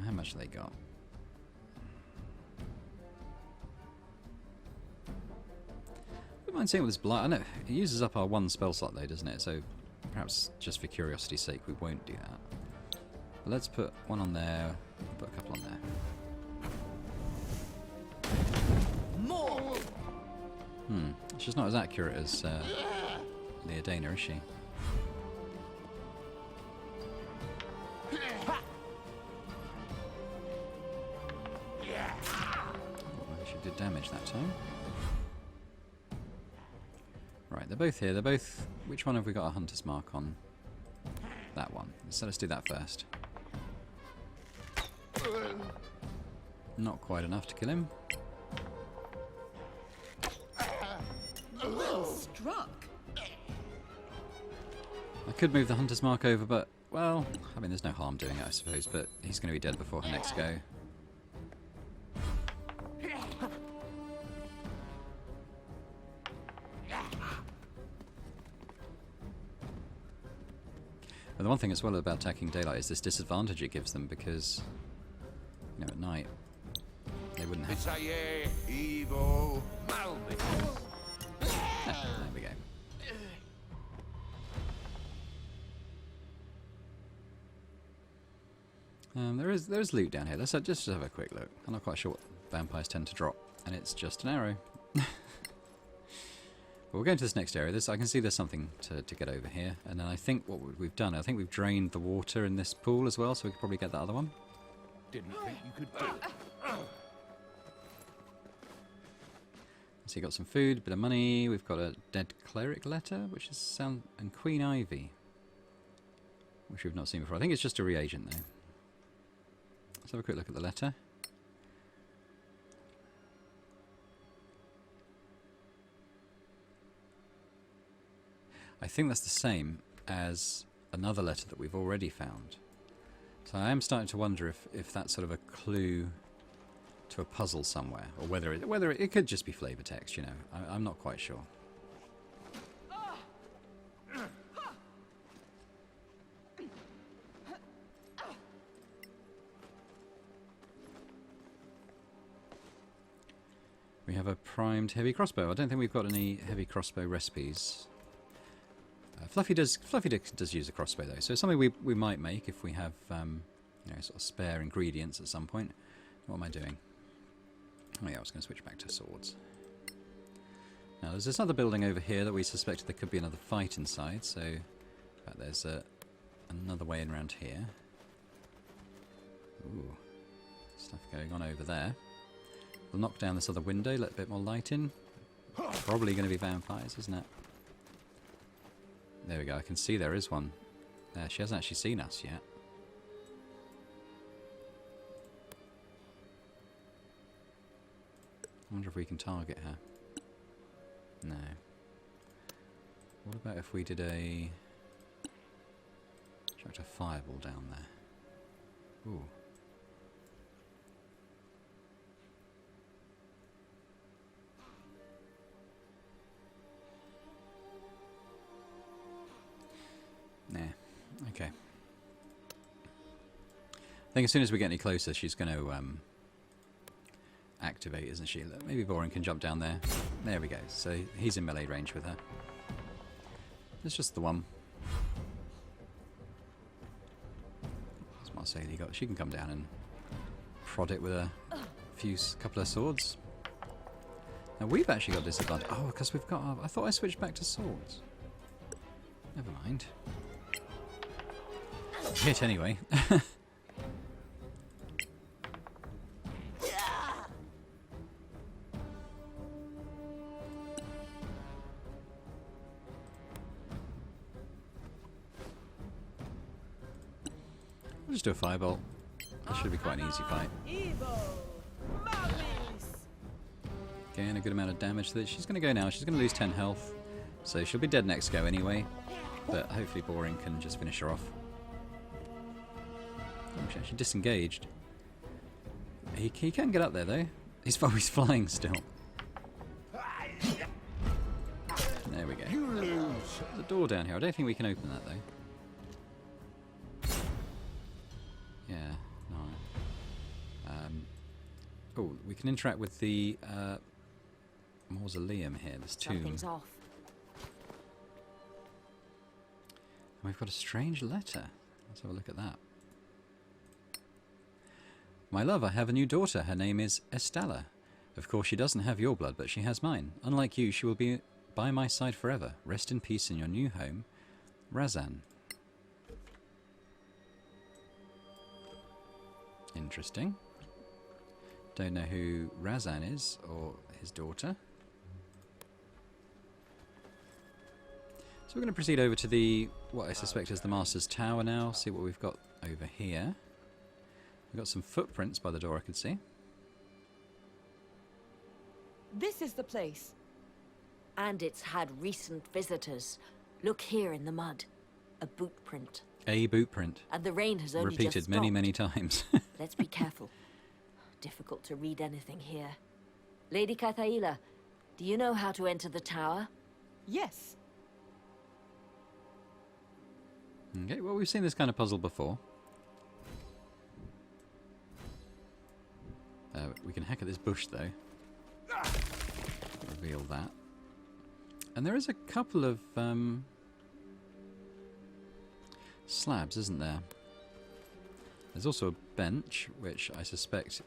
How much have they got? I don't mind seeing what this blight... I know, it uses up our 1 spell slot though, doesn't it? So perhaps just for curiosity's sake we won't do that. But let's put one on there, put a couple on there. More. She's not as accurate as Leodana, is she? Oh, she did damage that time. Right, they're both here. They're both... Which one have we got a Hunter's Mark on? That one. So let's do that first. Not quite enough to kill him. Well struck. I could move the Hunter's Mark over, but, well, I mean, there's no harm doing it, I suppose, but he's going to be dead before her next go. But the one thing as well about attacking daylight is this disadvantage it gives them because, you know, at night they wouldn't have... Misaye, Evo, Malmit. Ah, there we go. There is loot down here. Let's just have a quick look. I'm not quite sure what vampires tend to drop, and it's just an arrow. But we'll go into this next area. I can see there's something to get over here, and then I think what we've done, I think we've drained the water in this pool as well, so we could probably get that other one. Didn't think you could do it. So you got some food, a bit of money. We've got a dead cleric letter, which is sound, and Queen Ivy, which we've not seen before. I think it's just a reagent though. Let's have a quick look at the letter. I think that's the same as another letter that we've already found. So I am starting to wonder if that's sort of a clue to a puzzle somewhere, or whether it could just be flavor text. You know, I'm not quite sure. We have a primed heavy crossbow. I don't think we've got any heavy crossbow recipes. Fluffy does use a crossbow though, so it's something we might make if we have you know, sort of spare ingredients at some point. What am I doing? Oh yeah, I was going to switch back to swords. Now there's this other building over here that we suspected there could be another fight inside, so but there's another way in around here. Ooh, stuff going on over there. We'll knock down this other window, let a bit more light in. Probably going to be vampires, isn't it? There we go, I can see there is one. There, she hasn't actually seen us yet. I wonder if we can target her. No. What about if we did a... chucked a fireball down there? Ooh. Nah. Okay. I think as soon as we get any closer, she's going to activate, isn't she? Maybe Boring can jump down there. There we go. So he's in melee range with her. It's just the one. As Marceli got, she can come down and prod it with a couple of swords. Now we've actually got disadvantage. Oh, because we've got. I thought I switched back to swords. Never mind. Hit anyway. I'll just do a fireball. That should be quite an easy fight. Gain a good amount of damage. She's going to go now. She's going to lose 10 health. So she'll be dead next go anyway. But hopefully Boring can just finish her off. Oh, she actually disengaged. He can get up there though. He's flying still. There we go. There's a door down here. I don't think we can open that though. Yeah, no. Oh, we can interact with the mausoleum here, this tomb. Something's off. And we've got a strange letter. Let's have a look at that. My love, I have a new daughter. Her name is Estella. Of course, she doesn't have your blood, but she has mine. Unlike you, she will be by my side forever. Rest in peace in your new home, Razan. Interesting. Don't know who Razan is, or his daughter. So we're going to proceed over to the, what I suspect is the Master's Tower now, see what we've got over here. We've got some footprints by the door I can see. This is the place. And it's had recent visitors. Look here in the mud. A boot print. A boot print. And the rain has only Repeated just many, stopped. many times. Let's be careful. Difficult to read anything here. Lady Cathaila, do you know how to enter the tower? Yes. Okay, well we've seen this kind of puzzle before. We can hack at this bush though. Reveal that. And there is a couple of slabs, isn't there? There's also a bench, which I suspect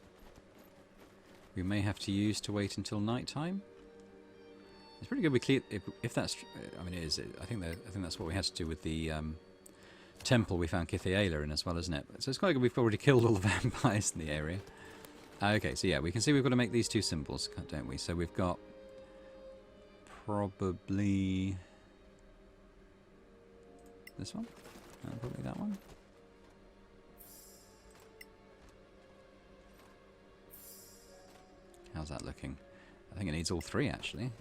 we may have to use to wait until night time. It's pretty good we clear if that's. I mean, it is. I think that's what we had to do with the temple we found Kithiela in as well, isn't it? So it's quite good we've already killed all the vampires in the area. Okay, so yeah, we can see we've got to make these 2 symbols, don't we? So we've got probably this one, and probably that one. How's that looking? I think it needs all 3 actually.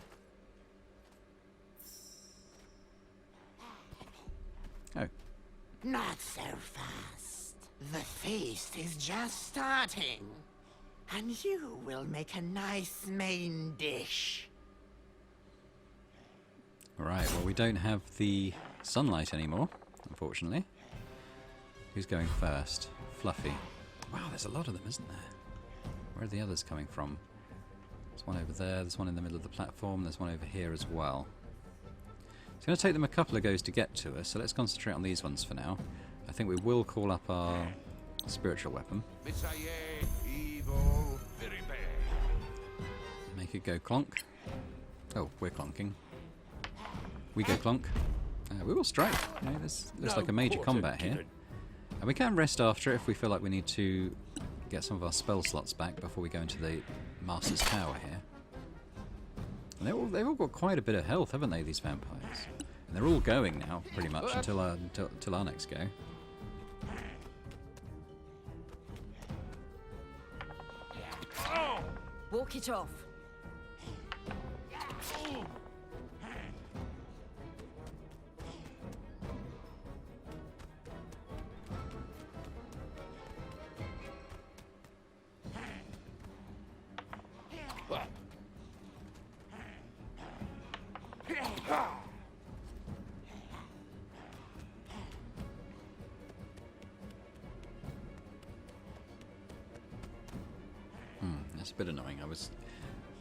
Oh. Not so fast. The feast is just starting. And you will make a nice main dish. Right, well we don't have the sunlight anymore, unfortunately. Who's going first? Fluffy. Wow, there's a lot of them, isn't there? Where are the others coming from? There's one over there, there's one in the middle of the platform, there's one over here as well. It's going to take them a couple of goes to get to us, so let's concentrate on these ones for now. I think we will call up our spiritual weapon. Make it go clonk. Oh, we're clonking. We go clonk. We will strike. You know, this looks like a major combat here. And we can rest after it if we feel like we need to get some of our spell slots back before we go into the Master's Tower here. And they've all got quite a bit of health, haven't they, these vampires? And they're all going now, pretty much, until our next go. Walk it off. That's a bit annoying. I was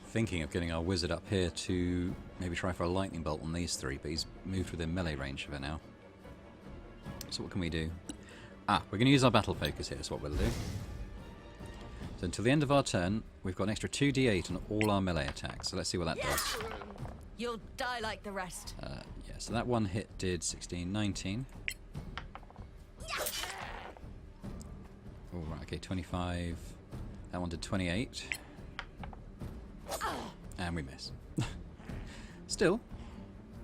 thinking of getting our wizard up here to maybe try for a lightning bolt on these 3, but he's moved within melee range of it now. So what can we do? We're going to use our battle focus here, is what we'll do. So until the end of our turn, we've got an extra 2d8 on all our melee attacks. So let's see what that does. You'll die like the rest. Yeah, so that one hit did 16, 19. Oh, right, okay, 25. That one did 28. And we miss. Still,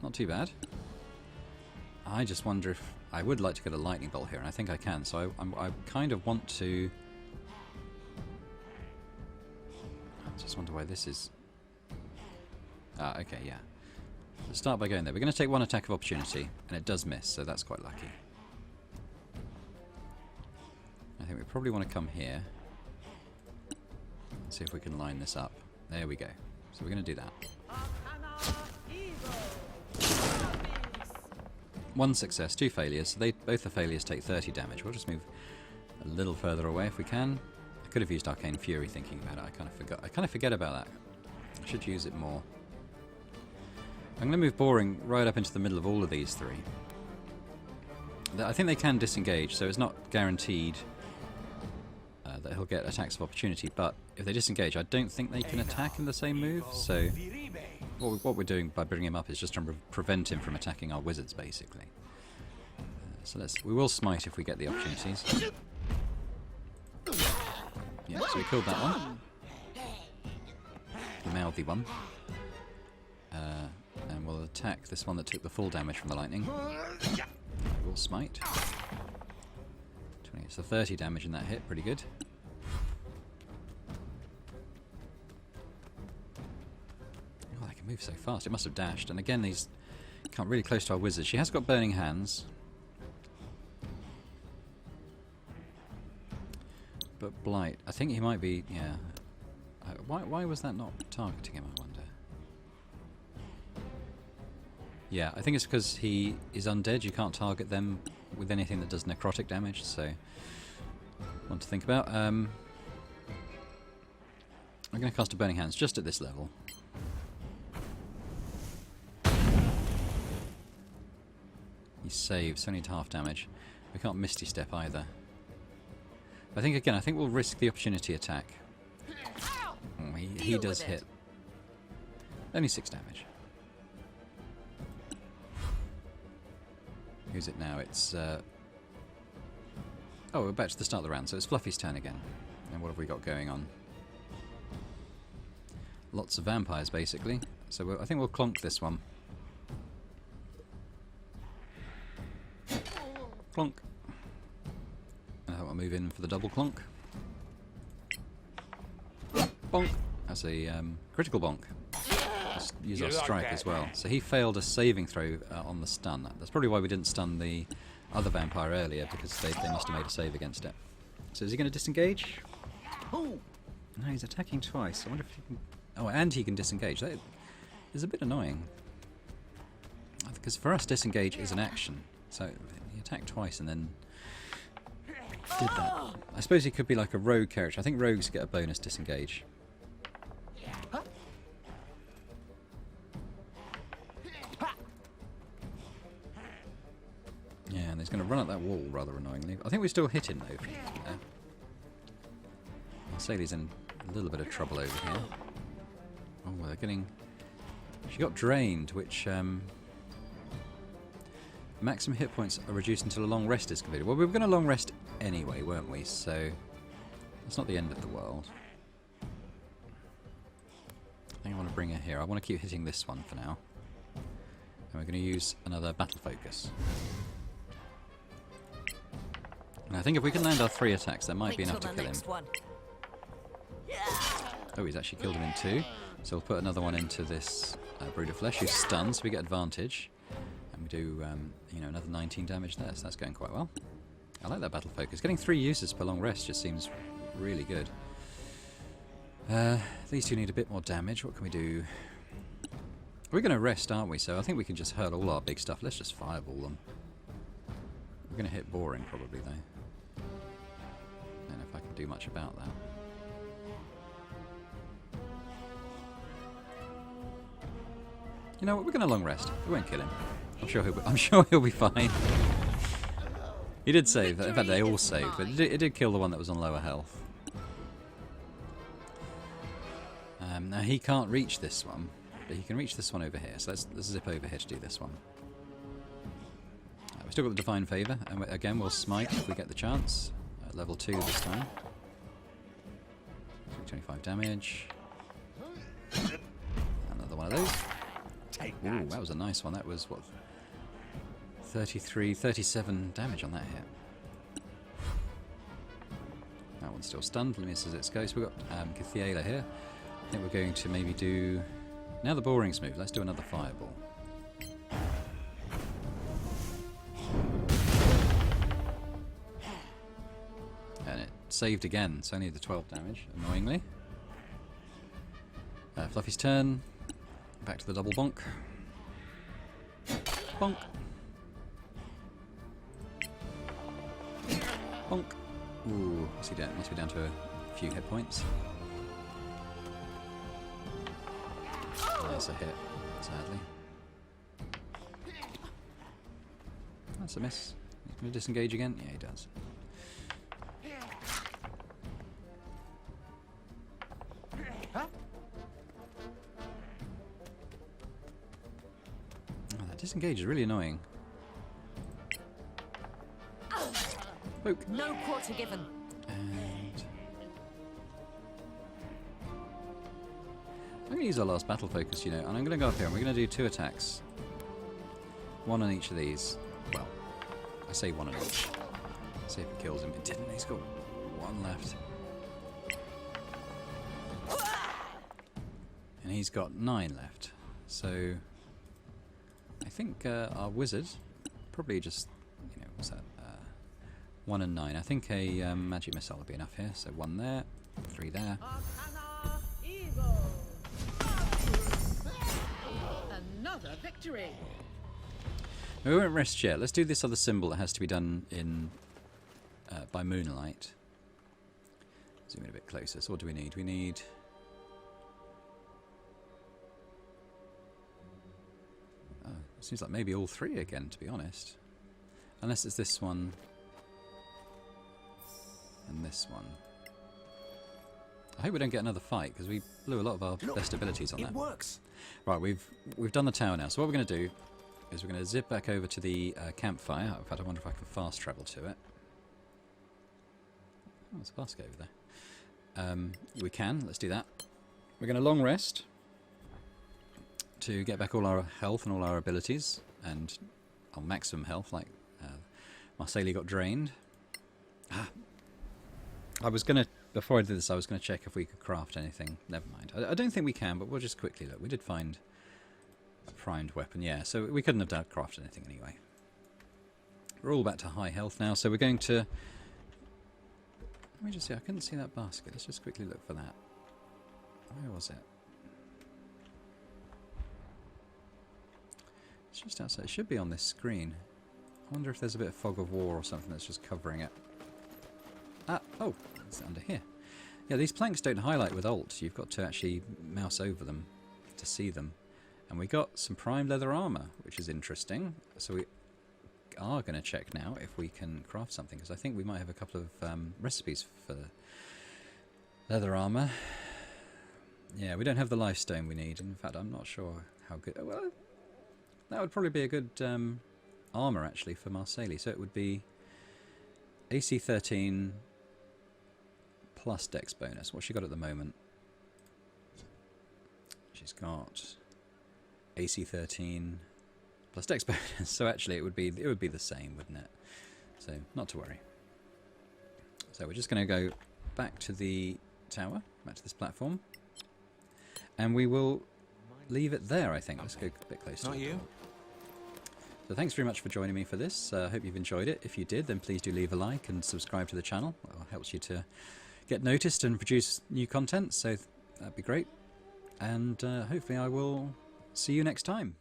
not too bad. I just wonder if... I would like to get a lightning bolt here, and I think I can, so I kind of want to... I just wonder why this is... okay, yeah. Let's start by going there. We're going to take 1 attack of opportunity, and it does miss, so that's quite lucky. I think we probably want to come here. See if we can line this up. There we go. So we're going to do that. 1 success, 2 failures. So both the failures take 30 damage. We'll just move a little further away if we can. I could have used Arcane Fury thinking about it. I kind of forgot. I kind of forget about that. I should use it more. I'm going to move Boring right up into the middle of all of these 3. I think they can disengage, so it's not guaranteed that he'll get attacks of opportunity, but if they disengage, I don't think they can attack in the same move, so what we're doing by bringing him up is just trying to prevent him from attacking our wizards, basically. So we will smite if we get the opportunities. Yeah, so we killed that one. The mouthy one. And we'll attack this one that took the full damage from the lightning. We'll smite. 20, so 30 damage in that hit, pretty good. Oh, they can move so fast. It must have dashed. And again, these come really close to our wizard. She has got burning hands. But Blight, I think he might be, yeah. Why was that not targeting him, I wonder? Yeah, I think it's because he is undead. You can't target them with anything that does necrotic damage, so one to think about. I'm going to cast a Burning Hands just at this level. He saves, only to half damage. We can't Misty Step either. I think, again, I think we'll risk the opportunity attack. Oh, he does hit. Only 6 damage. Who's it now? It's Oh, we're back to the start of the round, so it's Fluffy's turn again. And what have we got going on? Lots of vampires, basically. So I think we'll clonk this one. Clonk. And I will move in for the double clonk. Bonk. That's a critical bonk. Just use our strike as well. So he failed a saving throw on the stun. That's probably why we didn't stun the other vampire earlier, because they must have made a save against it. So is he going to disengage? No, he's attacking twice. I wonder if he can... Oh, and he can disengage. That is a bit annoying. Because for us, disengage is an action. So he attacked twice and then did that. I suppose he could be like a rogue character. I think rogues get a bonus disengage. Yeah, and he's going to run up that wall rather annoyingly. I think we still hit him though. I'll say he's in a little bit of trouble over here. Oh, they're getting... She got drained, which... Maximum hit points are reduced until a long rest is completed. Well, we were going to long rest anyway, weren't we? So, it's not the end of the world. I think I want to bring her here. I want to keep hitting this one for now. And we're going to use another battle focus. And I think if we can land our 3 attacks, that might be enough to kill him. Oh, he's actually killed him in 2. So we'll put another one into this Brood of Flesh, who's stunned, so we get advantage. And we do, you know, another 19 damage there, so that's going quite well. I like that battle focus. Getting 3 uses per long rest just seems really good. These two need a bit more damage. What can we do? We're going to rest, aren't we? So I think we can just hurl all our big stuff. Let's just fireball them. We're going to hit boring probably, though. I don't know if I can do much about that. You know what? We're going to long rest. We won't kill him. I'm sure he'll be fine. He did save. In fact, they all saved, but it did kill the one that was on lower health. Now he can't reach this one, but he can reach this one over here. So let's zip over here to do this one. We've still got the Divine Favour, and again we'll smite if we get the chance. At level 2 this time. 25 damage. Another one of those. Ooh, that was a nice one. That was, what, 37 damage on that hit. That one's still stunned. Let me see as it goes. We've got Cathiela here. I think we're going to maybe do... Now the boring's moved. Let's do another fireball. And it saved again. It's only the 12 damage, annoyingly. Fluffy's turn. Back to the double bonk. Bonk. Bonk. Ooh, what's he down? Must be down to a few hit points. There's a hit, sadly. That's a miss. He's going to disengage again? Yeah, he does. Disengage is really annoying. Poke. No quarter given. And I'm going to use our last battle focus, you know, and I'm going to go up here and we're going to do 2 attacks. 1 on each of these. Well, I say 1 on each. See if it kills him. It didn't. He's got 1 left. And he's got 9 left. So I think our wizard probably just, you know, what's that? 1 and 9. I think a magic missile would be enough here. So 1 there, 3 there. Another victory. We won't rest yet. Let's do this other symbol that has to be done in by moonlight. Zoom in a bit closer. So what do we need? We need... it seems like maybe all 3 again, to be honest. Unless it's this one and this one. I hope we don't get another fight, because we blew a lot of our best abilities on that. It works. Right, we've done the tower now. So what we're going to do is we're going to zip back over to the campfire. In fact, I wonder if I can fast travel to it. Oh, there's a basket over there. We can. Let's do that. We're going to long rest to get back all our health and all our abilities, and our maximum health, like Marseille got drained. I was going to, before I did this, I was going to check if we could craft anything. Never mind. I don't think we can, but we'll just quickly look. We did find a primed weapon, yeah, so we couldn't have crafted anything anyway. We're all back to high health now, so we're going to... Let me just see, I couldn't see that basket. Let's just quickly look for that. Where was it? It's just outside. It should be on this screen. I wonder if there's a bit of fog of war or something that's just covering it. Ah, oh, it's under here. Yeah, these planks don't highlight with Alt. You've got to actually mouse over them to see them. And we got some primed leather armor, which is interesting. So we are going to check now if we can craft something, because I think we might have a couple of recipes for leather armor. Yeah, we don't have the life stone we need. In fact, I'm not sure how good... Well, that would probably be a good armor, actually, for Marseille. So it would be AC 13 plus dex bonus. What's she got at the moment? She's got AC 13 plus dex bonus. So actually, it would be the same, wouldn't it? So not to worry. So we're just going to go back to the tower, back to this platform, and we will leave it there. I think. Let's go a bit closer. Not you? So thanks very much for joining me for this. I hope you've enjoyed it. If you did, then please do leave a like and subscribe to the channel. It helps you to get noticed and produce new content, so that'd be great. And hopefully I will see you next time.